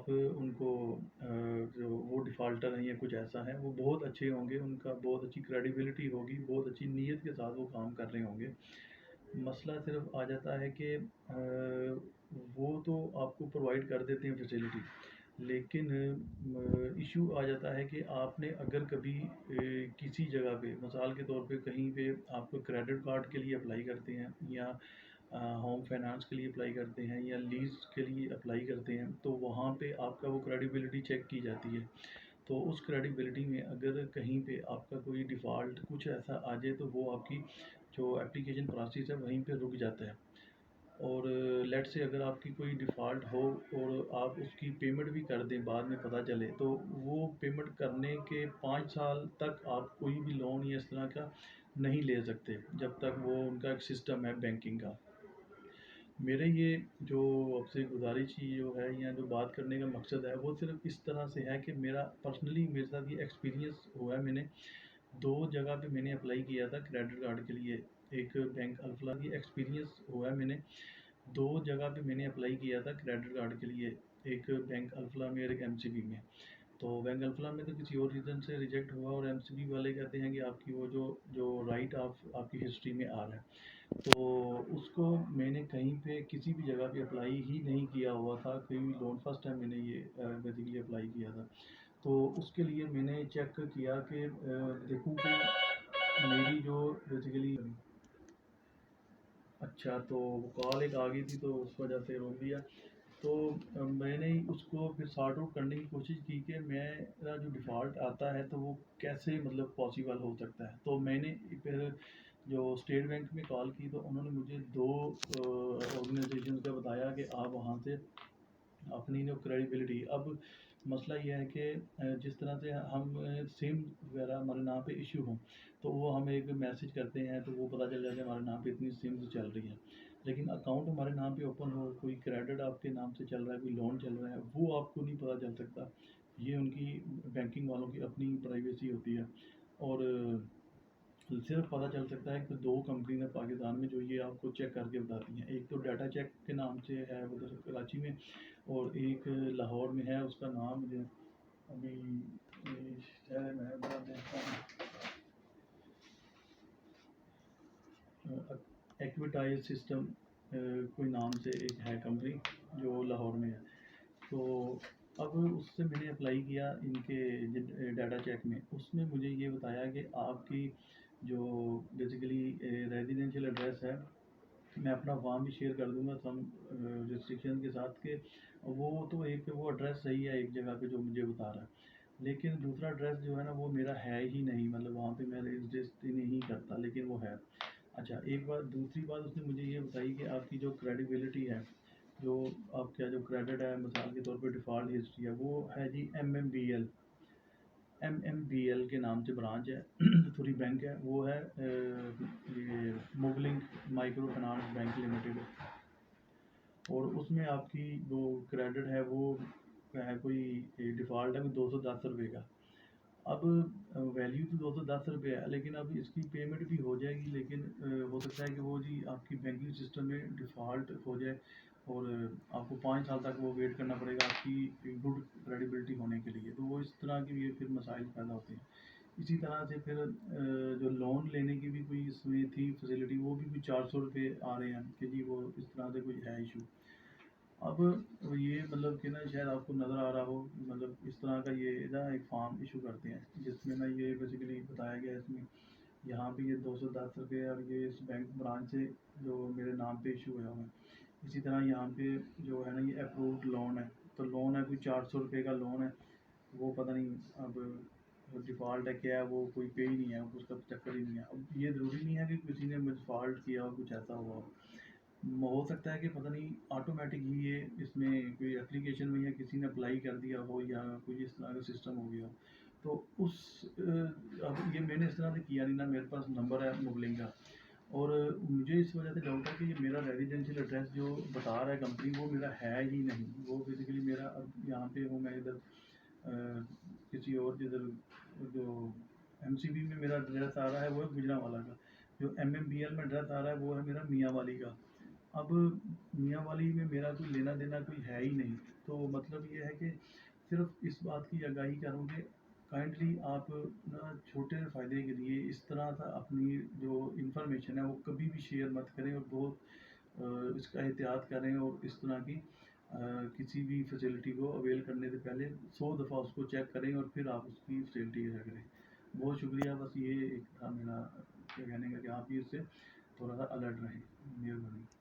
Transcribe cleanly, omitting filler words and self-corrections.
آپ ان کو جو وہ ڈیفالٹر ہیں یا کچھ ایسا ہے وہ بہت اچھے ہوں گے، ان کا بہت اچھی کریڈیبلٹی ہوگی، بہت اچھی نیت کے ساتھ وہ کام کر رہے ہوں گے۔ مسئلہ صرف آ جاتا ہے کہ وہ تو آپ کو پرووائڈ کر دیتے ہیں فیسلٹی، لیکن ایشو آ جاتا ہے کہ آپ نے اگر کبھی کسی جگہ پہ مثال کے طور پہ کہیں پہ آپ کو کریڈٹ کارڈ کے لیے اپلائی کرتے ہیں یا ہوم فائنانس کے لیے اپلائی کرتے ہیں یا لیز کے لیے اپلائی کرتے ہیں، تو وہاں پہ آپ کا وہ کریڈیبلٹی چیک کی جاتی ہے۔ تو اس کریڈیبلٹی میں اگر کہیں پہ آپ کا کوئی ڈیفالٹ کچھ ایسا آ جائے تو وہ آپ کی جو اپلیکیشن پروسیس ہے وہیں پہ رک جاتا ہے۔ اور لیٹ سے اگر آپ کی کوئی ڈیفالٹ ہو اور آپ اس کی پیمنٹ بھی کر دیں بعد میں پتہ چلے، تو وہ پیمنٹ کرنے کے 5 سال تک آپ کوئی بھی لون یا اس طرح کا نہیں لے سکتے جب تک وہ ان کا ایک سسٹم ہے بینکنگ کا۔ میرے یہ جو آپ سے گزارش جو ہے یا جو بات کرنے کا مقصد ہے وہ صرف اس طرح سے ہے کہ میرا پرسنلی میرے ساتھ یہ ایکسپیرینس ہوا ہے۔ میں نے 2 جگہ پہ میں نے اپلائی کیا تھا کریڈٹ کارڈ کے لیے، ایک بینک الفلا کی ایکسپیرینس ہوا ہے میں نے 2 جگہ پہ میں نے اپلائی کیا تھا کریڈٹ کارڈ کے لیے، ایک بینک الفلا میں اور ایک ایم سی بی میں۔ تو بینک الفلا میں تو کسی اور ریزن سے ریجیکٹ ہوا اور ایم سی بی والے کہتے ہیں کہ آپ کی وہ جو رائٹ آپ کی ہسٹری میں آ رہا ہے۔ تو اس کو میں نے کہیں پہ کسی بھی جگہ پہ اپلائی ہی نہیں کیا ہوا تھا، کوئی بھی لون فرسٹ ٹائم میں نے یہ بیسیکلی اپلائی کیا تھا۔ تو اس کے لیے میں نے چیک کیا کہ دیکھوں کہ میری جو بیسیکلی اچھا تو کال ایک آ گئی تھی تو اس وجہ سے روک دیا۔ تو میں نے اس کو پھر سارٹ آؤٹ کرنے کی کوشش کی کہ میرا جو ڈیفالٹ آتا ہے تو وہ کیسے مطلب پاسیبل ہو سکتا ہے۔ تو میں نے پھر جو اسٹیٹ بینک میں کال کی تو انہوں نے مجھے 2 آرگنائزیشن کا بتایا کہ آپ وہاں سے اپنی جو کریڈیبلٹی، اب مسئلہ یہ ہے کہ جس طرح سے ہم سم وغیرہ ہمارے نام پہ ایشو ہوں تو وہ ہم ایک میسج کرتے ہیں تو وہ پتہ چل جائے کہ ہمارے نام پہ اتنی سمز چل رہی ہیں، لیکن اکاؤنٹ ہمارے نام پہ اوپن ہو، کوئی کریڈٹ آپ کے نام سے چل رہا ہے، کوئی لون چل رہا ہے، وہ آپ کو نہیں پتہ چل سکتا۔ یہ ان کی بینکنگ والوں کی اپنی پرائیویسی ہوتی ہے۔ اور صرف پتہ چل سکتا ہے کہ 2 کمپنی ہے پاکستان میں جو یہ آپ کو چیک کر کے بتاتی ہیں، ایک تو ڈیٹا چیک کے نام سے ہے ادھر کراچی میں، اور ایک لاہور میں ہے، اس کا نام مجھے ابھی شہر میں بتا دیتا ہوں، ایکویٹائز سسٹم کوئی نام سے ایک ہے کمپنی جو لاہور میں ہے۔ تو اب اس سے میں نے اپلائی کیا ان کے ڈیٹا چیک میں، اس میں مجھے یہ بتایا کہ آپ کی جو بیسیکلی ریزیڈینشیل ایڈریس ہے، میں اپنا فارم بھی شیئر کر دوں گا سم ریسٹرکشن کے ساتھ، کہ وہ تو ایک وہ ایڈریس صحیح ہے ایک جگہ پہ جو مجھے بتا رہا ہے، لیکن دوسرا ایڈریس جو ہے نا وہ میرا ہے ہی نہیں، مطلب وہاں پہ میں ایگزسٹ ہی نہیں کرتا، لیکن وہ ہے۔ اچھا ایک بات، دوسری بات اس نے مجھے یہ بتائی کہ آپ کی جو کریڈیبلٹی ہے، جو آپ کا جو کریڈٹ ہے مثال کے طور پہ ڈیفالٹ ہسٹری ہے، وہ ہے G M M B L کے نام سے برانچ ہے سوری بینک ہے، وہ ہے یہ موبلنک مائکرو فنانس بینک لمیٹڈ، اور اس میں آپ کی جو کریڈٹ ہے وہ ہے کوئی ڈیفالٹ ہے کوئی 210 روپے کا۔ اب ویلیو تو 210 روپے ہے، لیکن اب اس کی پیمنٹ بھی ہو جائے گی، لیکن ہو سکتا ہے کہ وہ جی آپ کی بینکنگ سسٹم میں ڈیفالٹ ہو جائے اور آپ کو 5 سال تک وہ ویٹ کرنا پڑے گا آپ کی گڈ کریڈیبلٹی ہونے کے لیے، تو وہ اس طرح کی یہ پھر مسائل پیدا ہوتے ہیں۔ اسی طرح سے پھر جو لون لینے کی بھی کوئی اس میں تھی فیسلٹی، وہ بھی 400 روپے آ رہے ہیں کہ جی وہ اس طرح سے کوئی ہے ایشو۔ اب یہ مطلب کہ نا شاید آپ کو نظر آ رہا ہو، مطلب اس طرح کا یہ نا ایک فارم ایشو کرتے ہیں جس میں نا یہ بیسیکلی بتایا گیا ہے اس میں یہاں پہ یہ 210 روپے اور یہ اس بینک برانچ سے جو میرے نام پہ ایشو ہوا ہے۔ اسی طرح یہاں پہ جو ہے نا یہ اپرووڈ لون ہے، تو لون ہے کوئی 400 روپے کا لون ہے، وہ پتہ نہیں اب ڈیفالٹ ہے کیا ہے، وہ کوئی پے ہی نہیں ہے، اس کا چکر ہی نہیں ہے۔ اب یہ ضروری نہیں ہے کہ کسی نے ڈیفالٹ کیا ہو، کچھ ایسا ہوا ہو سکتا ہے کہ پتہ نہیں آٹومیٹک ہی یہ اس میں کوئی اپلیکیشن میں یا کسی نے اپلائی کر دیا ہو یا کوئی اس طرح کا سسٹم ہو گیا ہو۔ تو اب یہ میں نے اس طرح سے کیا نہیں نا، میرے پاس نمبر ہے موبلنگ کا، اور مجھے اس وجہ سے ڈاؤٹ ہے کہ یہ میرا ریزیڈینشیل ایڈریس جو بتا رہا ہے کمپنی وہ میرا ہے ہی نہیں، وہ بیسیکلی میرا اب یہاں پہ ہوں میں ادھر کسی اور جدھر جو ایم سی بی میں میرا ایڈریس آ رہا ہے وہ ہے گجرا والا کا، جو ایم ایم بی ایل میں ایڈریس آ رہا ہے وہ ہے میرا میاں والی کا۔ اب میاں والی میں میرا کوئی لینا دینا کوئی ہے ہی نہیں، تو مطلب یہ ہے کہ صرف اس بات کی آگاہی کروں کہ کائنڈلی آپ نا چھوٹے فائدے کے لیے اس طرح کا اپنی جو انفارمیشن ہے وہ کبھی بھی شیئر مت کریں، اور بہت اس کا احتیاط کریں، اور اس طرح کی کسی بھی فیسلٹی کو اویل کرنے سے پہلے 100 دفعہ اس کو چیک کریں اور پھر آپ اس کی فیسلٹی کریں۔ بہت شکریہ، بس یہ ایک تھا میرا کیا کہنے کا کہ آپ بھی اس سے تھوڑا سا الرٹ رہیں۔ مہربانی۔